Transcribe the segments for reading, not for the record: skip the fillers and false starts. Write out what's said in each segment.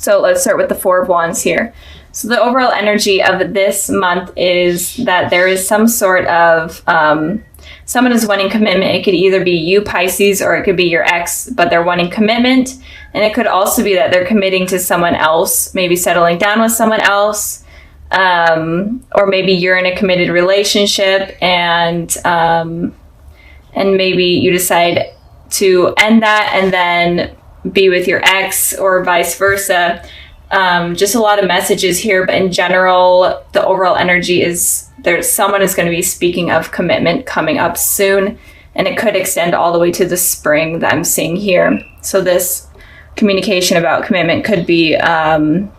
So let's start with the Four of Wands here. So the overall energy of this month is that there is some sort of, someone is wanting commitment. It could either be you, Pisces, or it could be your ex, but they're wanting commitment. And it could also be that they're committing to someone else, maybe settling down with someone else. Or maybe you're in a committed relationship and maybe you decide to end that and then be with your ex or vice versa. Just a lot of messages here, but in general, the overall energy is someone is going to be speaking of commitment coming up soon, and it could extend all the way to the spring that I'm seeing here. So this communication about commitment could be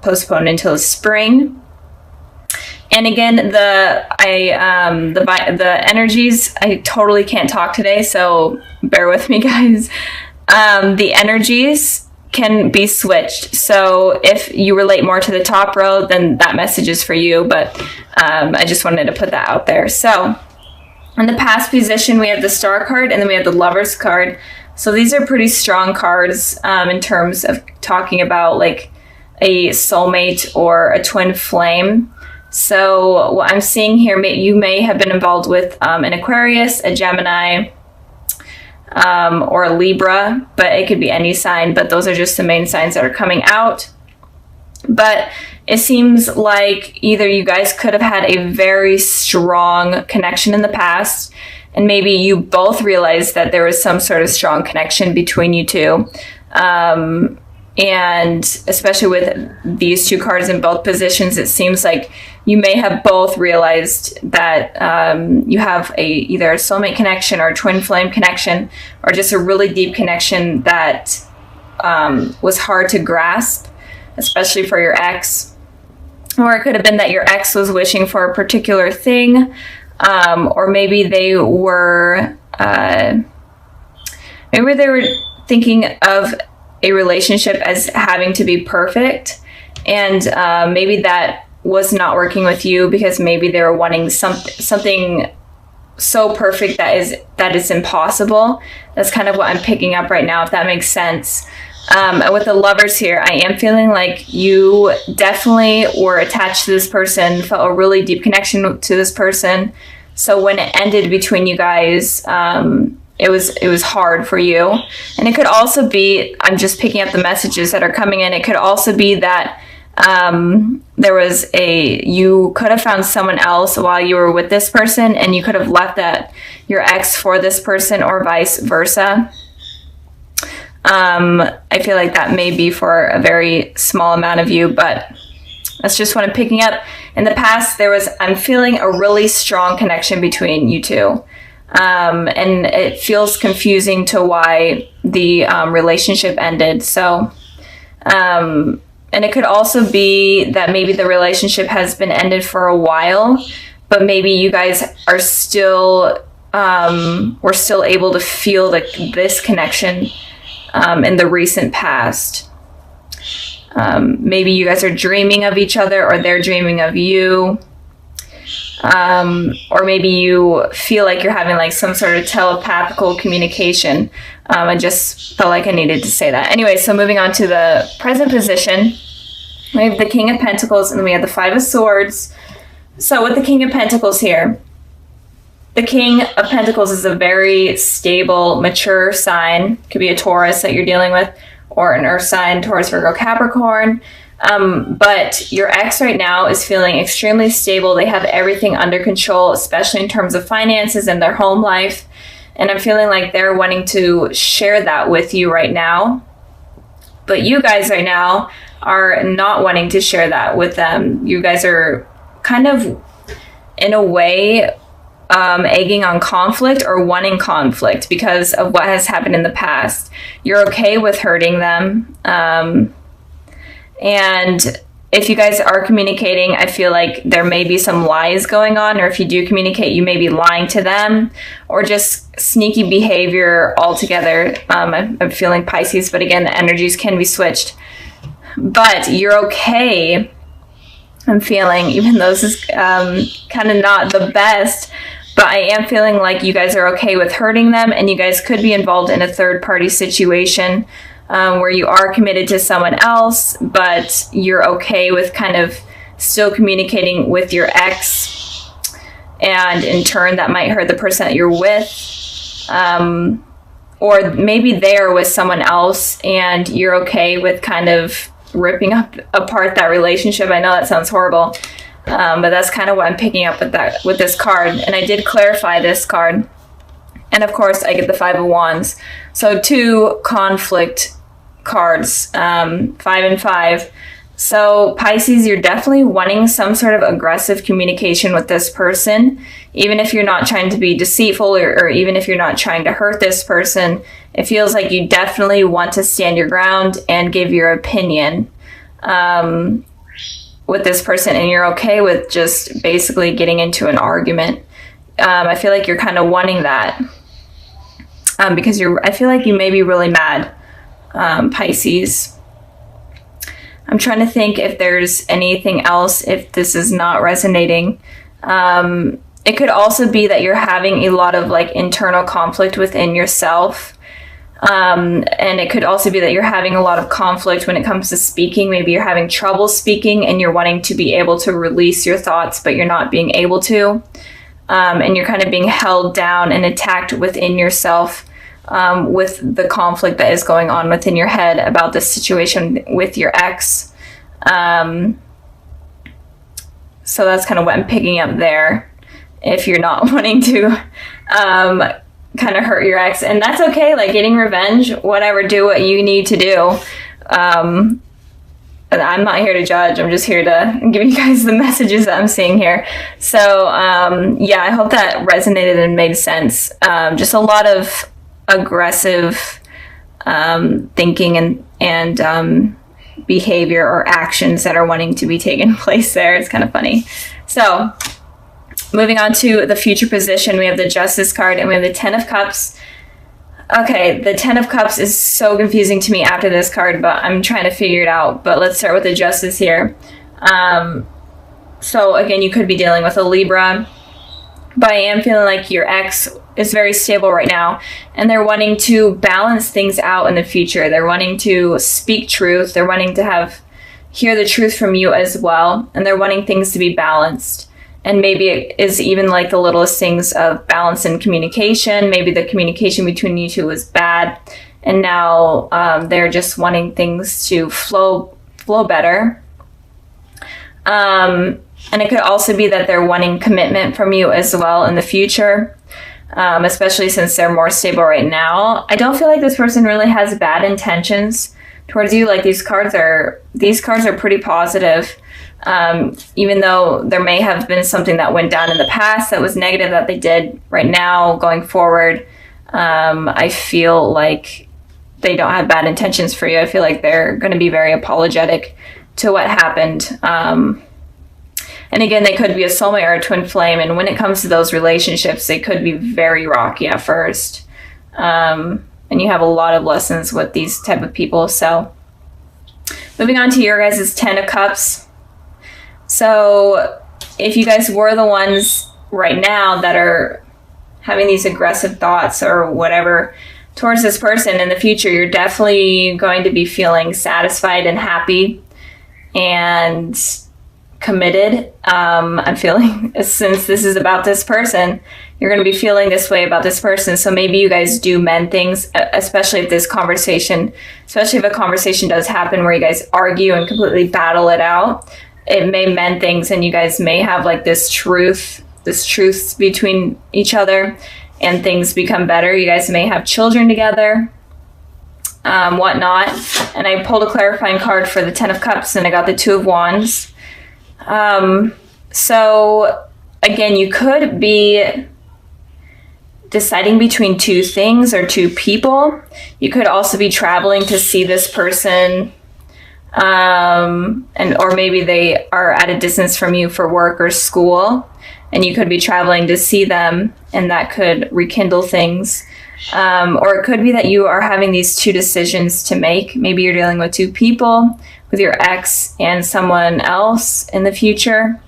postponed until spring. And again, the energies, I totally can't talk today, so bear with me, guys. The energies can be switched. So if you relate more to the top row, then that message is for you. But I just wanted to put that out there. So in the past position, we have the Star card, and then we have the Lovers card. So these are pretty strong cards in terms of talking about like a soulmate or a twin flame. So what I'm seeing here, you may have been involved with an Aquarius, a Gemini, or a Libra, but it could be any sign, but those are just the main signs that are coming out. But it seems like either you guys could have had a very strong connection in the past, and maybe you both realized that there was some sort of strong connection between you two. And especially with these two cards in both positions, it seems like you may have both realized that you have either a soulmate connection or a twin flame connection, or just a really deep connection that was hard to grasp, especially for your ex. Or it could have been that your ex was wishing for a particular thing, or maybe they were thinking of a relationship as having to be perfect, and maybe that was not working with you because maybe they were wanting something so perfect that is impossible. That's kind of what I'm picking up right now, if that makes sense. And with the Lovers here, I am feeling like you definitely were attached to this person, felt a really deep connection to this person. So when it ended between you guys, it was hard for you. And it could also be, I'm just picking up the messages that are coming in, it could also be that you could have found someone else while you were with this person, and you could have left your ex for this person, or vice versa. I feel like that may be for a very small amount of you, but that's just what I'm picking up. In the past, I'm feeling a really strong connection between you two. And it feels confusing to why the relationship ended. So, and it could also be that maybe the relationship has been ended for a while, but maybe you guys are still, were still able to feel this connection in the recent past. Maybe you guys are dreaming of each other, or they're dreaming of you. Or maybe you feel like you're having like some sort of telepathical communication. I just felt like I needed to say that. Anyway, so moving on to the present position, we have the King of Pentacles, and then we have the Five of Swords. So with the King of Pentacles here, the King of Pentacles is a very stable, mature sign. Could be a Taurus that you're dealing with, or an Earth sign, Taurus, Virgo, Capricorn. But your ex right now is feeling extremely stable. They have everything under control, especially in terms of finances and their home life. And I'm feeling like they're wanting to share that with you right now. But you guys right now are not wanting to share that with them. You guys are kind of, in a way, egging on conflict or wanting conflict because of what has happened in the past. You're okay with hurting them. And if you guys are communicating, I feel like there may be some lies going on, or if you do communicate, you may be lying to them, or just sneaky behavior altogether. I'm feeling Pisces, but again, the energies can be switched. But you're okay, I'm feeling, even though this is kind of not the best, but I am feeling like you guys are okay with hurting them, and you guys could be involved in a third-party situation. where you are committed to someone else, but you're okay with kind of still communicating with your ex, and in turn that might hurt the person that you're with. Or maybe they are with someone else and you're okay with kind of ripping apart that relationship. I know that sounds horrible, but that's kind of what I'm picking up with this card. And I did clarify this card. And of course, I get the Five of Wands. So 2 conflict cards, 5 and 5. So Pisces, you're definitely wanting some sort of aggressive communication with this person, even if you're not trying to be deceitful, or even if you're not trying to hurt this person. It feels like you definitely want to stand your ground and give your opinion with this person, and you're okay with just basically getting into an argument. I feel like you're kind of wanting that because I feel like you may be really mad, Pisces. I'm trying to think if there's anything else, if this is not resonating. It could also be that you're having a lot of like internal conflict within yourself. And it could also be that you're having a lot of conflict when it comes to speaking. Maybe you're having trouble speaking and you're wanting to be able to release your thoughts, but you're not being able to. And you're kind of being held down and attacked within yourself with the conflict that is going on within your head about this situation with your ex. So that's kind of what I'm picking up there. If you're not wanting to kind of hurt your ex, and that's okay, like getting revenge, whatever, do what you need to do. I'm not here to judge. I'm just here to give you guys the messages that I'm seeing here. So yeah, I hope that resonated and made sense. Just a lot of aggressive thinking and behavior or actions that are wanting to be taken place there. It's kind of funny. So moving on to the future position, we have the Justice card and we have the Ten of Cups. Okay, the Ten of Cups is so confusing to me after this card, but I'm trying to figure it out. But let's start with the Justice here. So again, you could be dealing with a Libra, but I am feeling like your ex is very stable right now, and they're wanting to balance things out in the future. They're wanting to speak truth. They're wanting to hear the truth from you as well, and they're wanting things to be balanced. And maybe it is even like the littlest things of balance in communication. Maybe the communication between you two was bad, and now they're just wanting things to flow better. And it could also be that they're wanting commitment from you as well in the future, especially since they're more stable right now. I don't feel like this person really has bad intentions towards you. Like these cards are pretty positive. Even though there may have been something that went down in the past that was negative that they did, right now going forward, I feel like they don't have bad intentions for you. I feel like they're going to be very apologetic to what happened. And again, they could be a soulmate or a twin flame. And when it comes to those relationships, they could be very rocky at first. And you have a lot of lessons with these type of people. So moving on to your guys' Ten of Cups. So if you guys were the ones right now that are having these aggressive thoughts or whatever towards this person in the future, you're definitely going to be feeling satisfied and happy and committed. I'm feeling, since this is about this person, you're going to be feeling this way about this person. So maybe you guys do mend things, especially if a conversation does happen where you guys argue and completely battle it out. It may mend things, and you guys may have like this truth between each other, and things become better. You guys may have children together, whatnot. And I pulled a clarifying card for the Ten of Cups, and I got the Two of Wands. So again, you could be deciding between two things or two people. You could also be traveling to see this person, or maybe they are at a distance from you for work or school, and you could be traveling to see them, and that could rekindle things. Or it could be that you are having these two decisions to make. Maybe you're dealing with two people, with your ex and someone else in the future.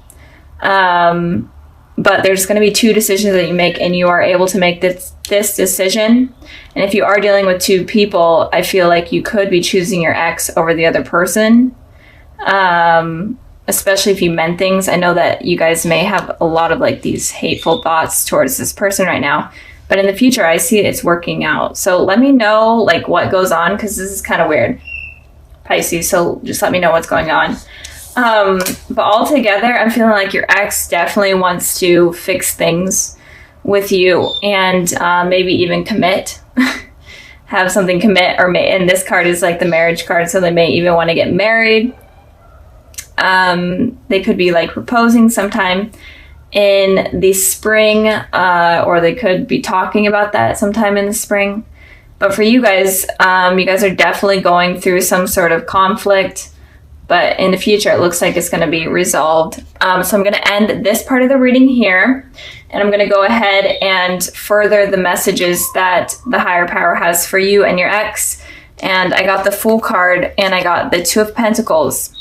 but there's going to be two decisions that you make, and you are able to make this decision. And if you are dealing with two people, I feel like you could be choosing your ex over the other person, especially if you meant things. I know that you guys may have a lot of like these hateful thoughts towards this person right now, but in the future, I see it's working out. So let me know like what goes on, because this is kind of weird, Pisces. So just let me know what's going on. But altogether, I'm feeling like your ex definitely wants to fix things with you, and maybe even commit, have something commit, and this card is like the marriage card, so they may even want to get married. They could be like proposing sometime in the spring, or they could be talking about that sometime in the spring. But for you guys are definitely going through some sort of conflict. But in the future, it looks like it's going to be resolved. So I'm going to end this part of the reading here. And I'm going to go ahead and further the messages that the higher power has for you and your ex. And I got the Fool card, and I got the Two of Pentacles.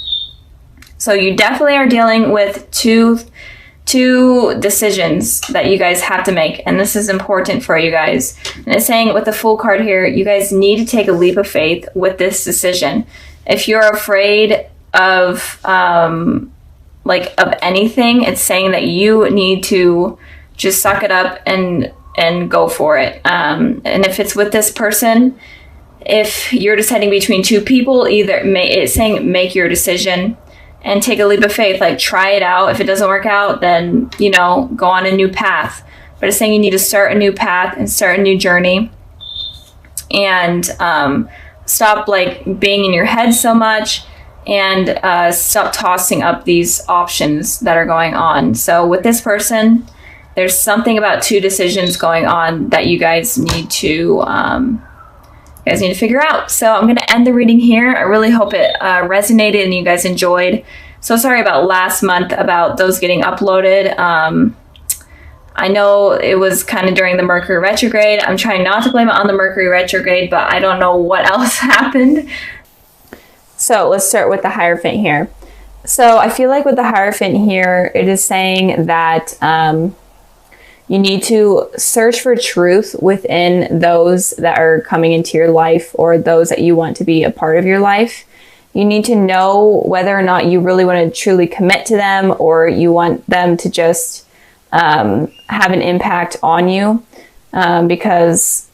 So you definitely are dealing with two decisions that you guys have to make. And this is important for you guys. And it's saying with the Fool card here, you guys need to take a leap of faith with this decision. If you're afraid of anything, it's saying that you need to just suck it up and go for it. And if it's with this person, if you're deciding between two people, it's saying make your decision and take a leap of faith. Like, try it out. If it doesn't work out, then go on a new path. But it's saying you need to start a new path and start a new journey, and stop like being in your head so much, and stop tossing up these options that are going on. So with this person, there's something about two decisions going on that you guys need to figure out. So I'm going to end the reading here. I really hope it resonated and you guys enjoyed. So sorry about last month about those getting uploaded. I know it was kind of during the Mercury retrograde. I'm trying not to blame it on the Mercury retrograde, but I don't know what else happened. So let's start with the Hierophant here. So I feel like with the Hierophant here, it is saying that you need to search for truth within those that are coming into your life, or those that you want to be a part of your life. You need to know whether or not you really want to truly commit to them, or you want them to just have an impact on you, because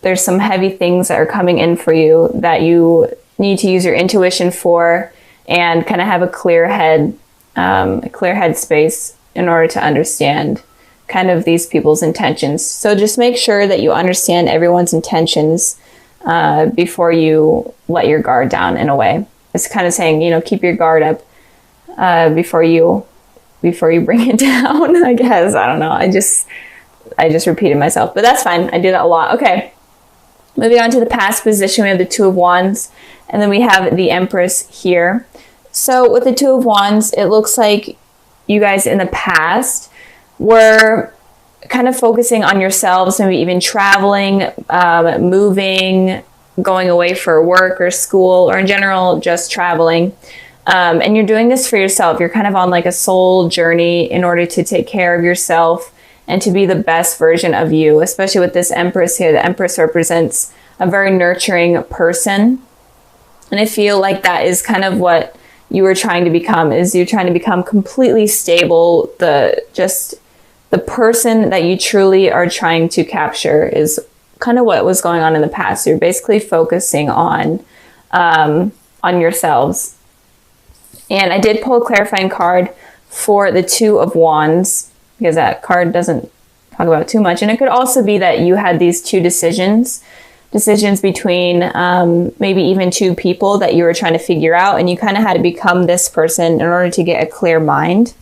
there's some heavy things that are coming in for you that you need to use your intuition for, and kind of have a clear head space in order to understand kind of these people's intentions. So just make sure that you understand everyone's intentions before you let your guard down, in a way. It's kind of saying, keep your guard up before you bring it down, I guess. I don't know. I just repeated myself, but that's fine. I do that a lot. Okay. Moving on to the past position, we have the Two of Wands, and then we have the Empress here. So with the Two of Wands, it looks like you guys in the past were kind of focusing on yourselves, maybe even traveling, moving, going away for work or school, or in general, just traveling. And you're doing this for yourself. You're kind of on like a soul journey in order to take care of yourself and to be the best version of you, especially with this Empress here. The Empress represents a very nurturing person. And I feel like that is kind of what you were trying to become, is you're trying to become completely stable. The person that you truly are trying to capture is kind of what was going on in the past. You're basically focusing on yourselves. And I did pull a clarifying card for the Two of Wands, because that card doesn't talk about too much. And it could also be that you had these two decisions between maybe even two people that you were trying to figure out, and you kind of had to become this person in order to get a clear mind.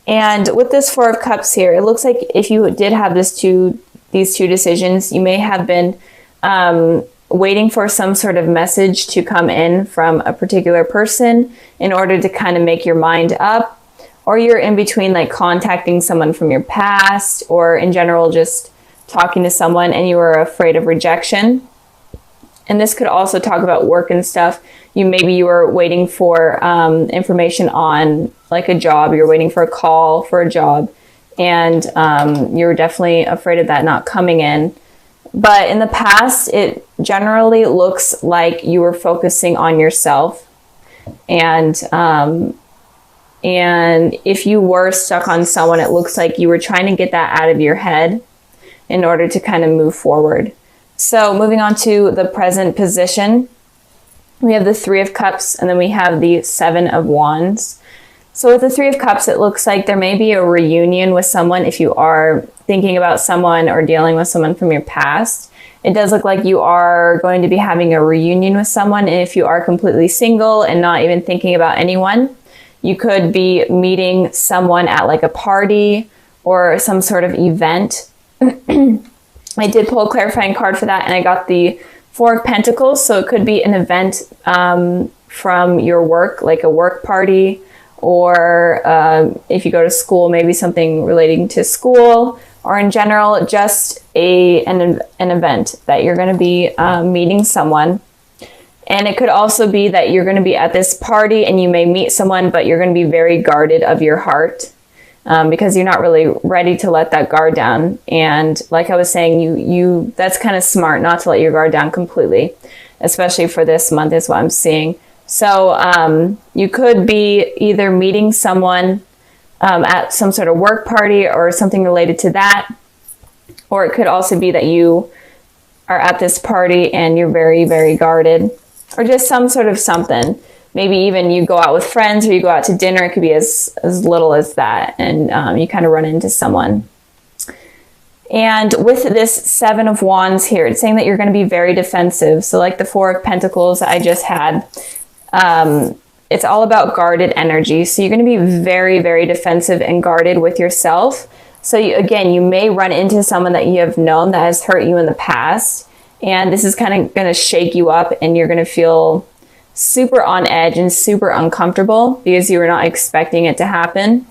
And with this Four of Cups here, it looks like if you did have these two decisions, you may have been waiting for some sort of message to come in from a particular person in order to kind of make your mind up. Or you're in between, like contacting someone from your past, or in general just talking to someone, and you were afraid of rejection. And this could also talk about work and stuff. Maybe you were waiting for information on like a job. You're waiting for a call for a job, and you're definitely afraid of that not coming in. But in the past, it generally looks like you were focusing on yourself. And if you were stuck on someone, it looks like you were trying to get that out of your head in order to kind of move forward. So moving on to the present position, we have the Three of Cups, and then we have the Seven of Wands. So with the Three of Cups, it looks like there may be a reunion with someone if you are thinking about someone or dealing with someone from your past. It does look like you are going to be having a reunion with someone. And if you are completely single and not even thinking about anyone, you could be meeting someone at like a party or some sort of event. I did pull a clarifying card for that, and I got the Four of Pentacles. So it could be an event from your work, like a work party, or if you go to school, maybe something relating to school, or in general, just an event that you're going to be meeting someone. And it could also be that you're going to be at this party and you may meet someone, but you're going to be very guarded of your heart because you're not really ready to let that guard down. And like I was saying, you that's kind of smart not to let your guard down completely, especially for this month is what I'm seeing. So you could be either meeting someone at some sort of work party or something related to that, or it could also be that you are at this party and you're very, very guarded, or just some sort of something. Maybe even you go out with friends or you go out to dinner. It could be as little as that, and you kind of run into someone. And with this Seven of Wands here, it's saying that you're going to be very defensive. So like the Four of Pentacles I just had, it's all about guarded energy. So you're going to be very, very defensive and guarded with yourself. So again, you may run into someone that you have known that has hurt you in the past. And this is kind of going to shake you up, and you're going to feel super on edge and super uncomfortable because you were not expecting it to happen.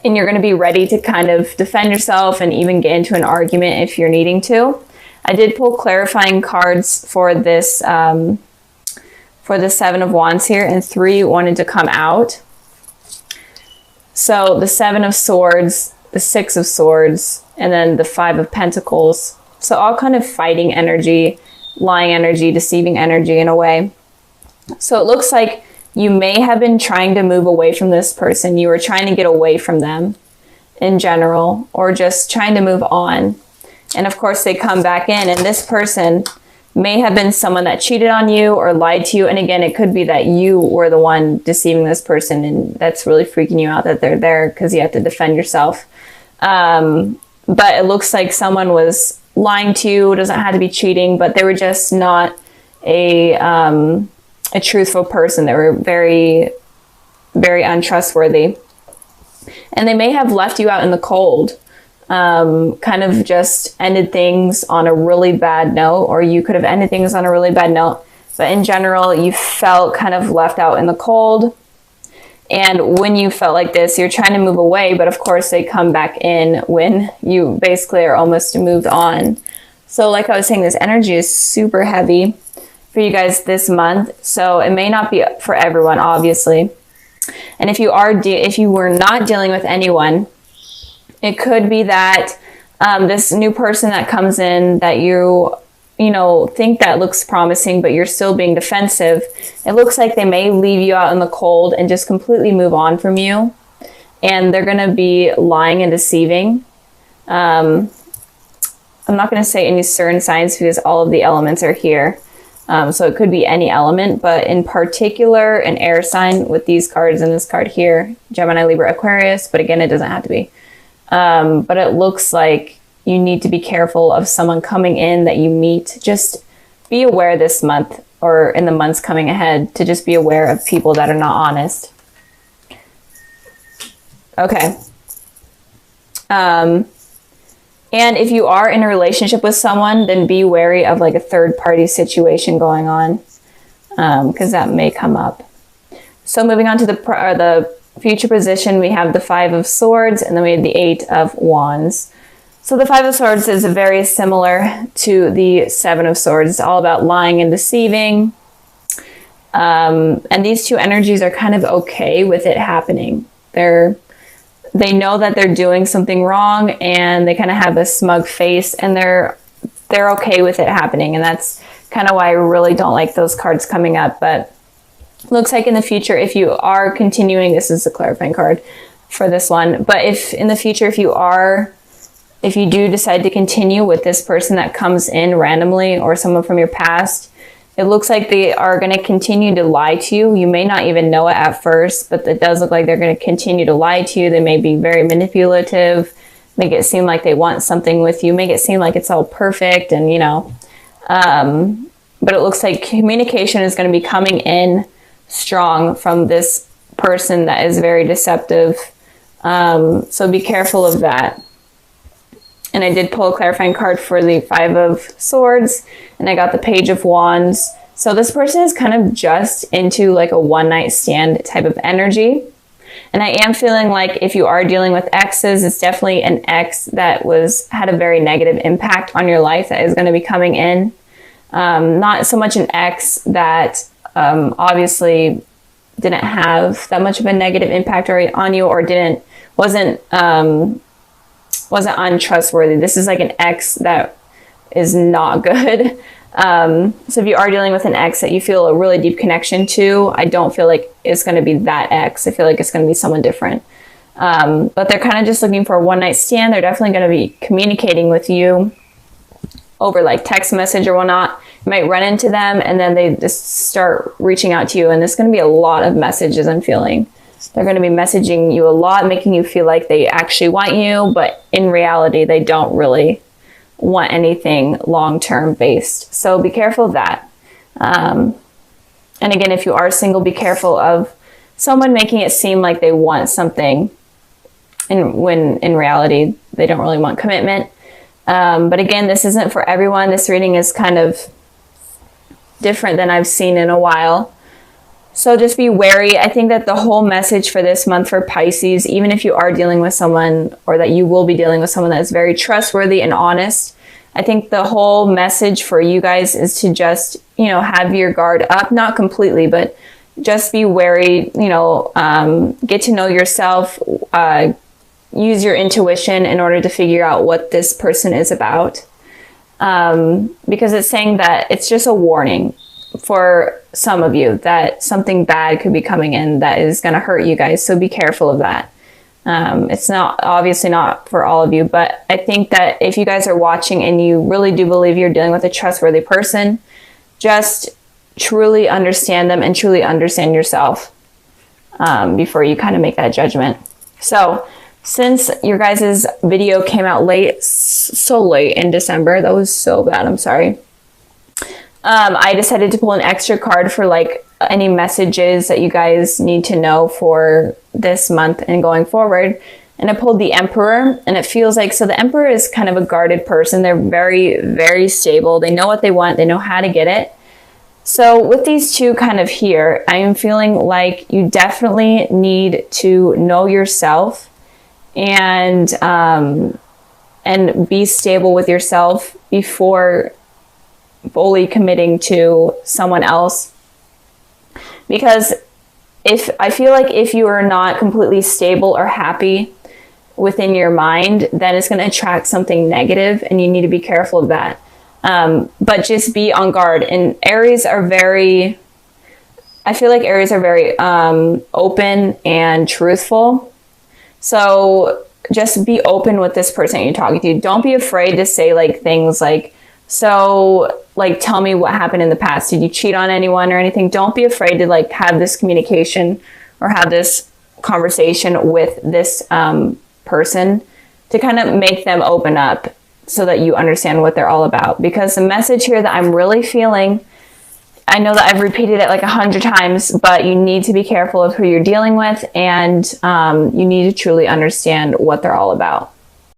And you're going to be ready to kind of defend yourself and even get into an argument if you're needing to. I did pull clarifying cards for this, for the Seven of Wands here, and 3 wanted to come out. So the Seven of Swords, the Six of Swords, and then the Five of Pentacles. So all kind of fighting energy, lying energy, deceiving energy in a way. So it looks like you may have been trying to move away from this person. You were trying to get away from them in general, or just trying to move on. And of course they come back in, and this person may have been someone that cheated on you or lied to you. And again, it could be that you were the one deceiving this person, and that's really freaking you out that they're there because you have to defend yourself. But it looks like someone was lying to you. It doesn't have to be cheating, but they were just not a truthful person. They were very, very untrustworthy. And they may have left you out in the cold. Kind of just ended things on a really bad note, or you could have ended things on a really bad note. But in general, you felt kind of left out in the cold. And when you felt like this, you're trying to move away, but of course they come back in when you basically are almost moved on. So like I was saying, this energy is super heavy for you guys this month. So it may not be for everyone, obviously. And if you were not dealing with anyone, it could be that this new person that comes in that you think that looks promising, but you're still being defensive. It looks like they may leave you out in the cold and just completely move on from you. And they're going to be lying and deceiving. I'm not going to say any certain signs because all of the elements are here. So it could be any element, but in particular, an air sign with these cards and this card here, Gemini, Libra, Aquarius. But again, it doesn't have to be. But it looks like you need to be careful of someone coming in that you meet. Just be aware this month or in the months coming ahead to just be aware of people that are not honest. Okay. And if you are in a relationship with someone, then be wary of like a third party situation going on, because that may come up. So moving on to the future position, we have the Five of Swords, and then we have the Eight of Wands. So the Five of Swords is very similar to the Seven of Swords. It's all about lying and deceiving. And these two energies are kind of okay with it happening. They're they know that they're doing something wrong, and they kind of have a smug face, and they're okay with it happening. And that's kind of why I really don't like those cards coming up. But looks like in the future, if you are continuing, this is a clarifying card for this one, but if in the future, if you do decide to continue with this person that comes in randomly, or someone from your past, it looks like they are going to continue to lie to you. You may not even know it at first, but it does look like they're going to continue to lie to you. They may be very manipulative, make it seem like they want something with you, make it seem like it's all perfect, and but it looks like communication is going to be coming in strong from this person that is very deceptive. So be careful of that. And I did pull a clarifying card for the 5 of Swords, and I got the Page of Wands. So this person is kind of just into like a one-night stand type of energy. And I am feeling like if you are dealing with exes, it's definitely an ex that had a very negative impact on your life that is going to be coming in. Not so much an ex that obviously didn't have that much of a negative impact on you, or wasn't untrustworthy. This is like an ex that is not good. So if you are dealing with an ex that you feel a really deep connection to, I don't feel like it's going to be that ex. I feel like it's going to be someone different. But they're kind of just looking for a one-night stand. They're definitely going to be communicating with you over like text message or whatnot. You might run into them, and then they just start reaching out to you. And there's going to be a lot of messages, I'm feeling. They're going to be messaging you a lot, making you feel like they actually want you, but in reality, they don't really want anything long-term based. So be careful of that. And again, if you are single, be careful of someone making it seem like they want something, and when in reality, they don't really want commitment. But again, this isn't for everyone. This reading is kind of different than I've seen in a while. So just be wary. I think that the whole message for this month for Pisces, even if you are dealing with someone, or that you will be dealing with someone that is very trustworthy and honest, I think the whole message for you guys is to just, have your guard up, not completely, but just be wary, get to know yourself, use your intuition in order to figure out what this person is about. Because it's saying that it's just a warning for some of you that something bad could be coming in that is going to hurt you guys. So be careful of that. It's obviously not for all of you, but I think that if you guys are watching and you really do believe you're dealing with a trustworthy person, just truly understand them and truly understand yourself before you kind of make that judgment. So since your guys' video came out so late in December, that was so bad, I'm sorry. I decided to pull an extra card for like any messages that you guys need to know for this month and going forward. And I pulled the Emperor, and it feels like, so the Emperor is kind of a guarded person. They're very, very stable. They know what they want. They know how to get it. So with these two kind of here, I am feeling like you definitely need to know yourself and be stable with yourself before fully committing to someone else. Because I feel like if you are not completely stable or happy within your mind, then it's going to attract something negative, and you need to be careful of that. But just be on guard. And Aries are very, I feel like Aries are very open and truthful. So just be open with this person you're talking to. Don't be afraid to say like things like, so like, tell me what happened in the past. Did you cheat on anyone or anything? Don't be afraid to like have this communication or have this conversation with this person to kind of make them open up so that you understand what they're all about. Because the message here that I'm really feeling, I know that I've repeated it like 100 times, but you need to be careful of who you're dealing with, and you need to truly understand what they're all about.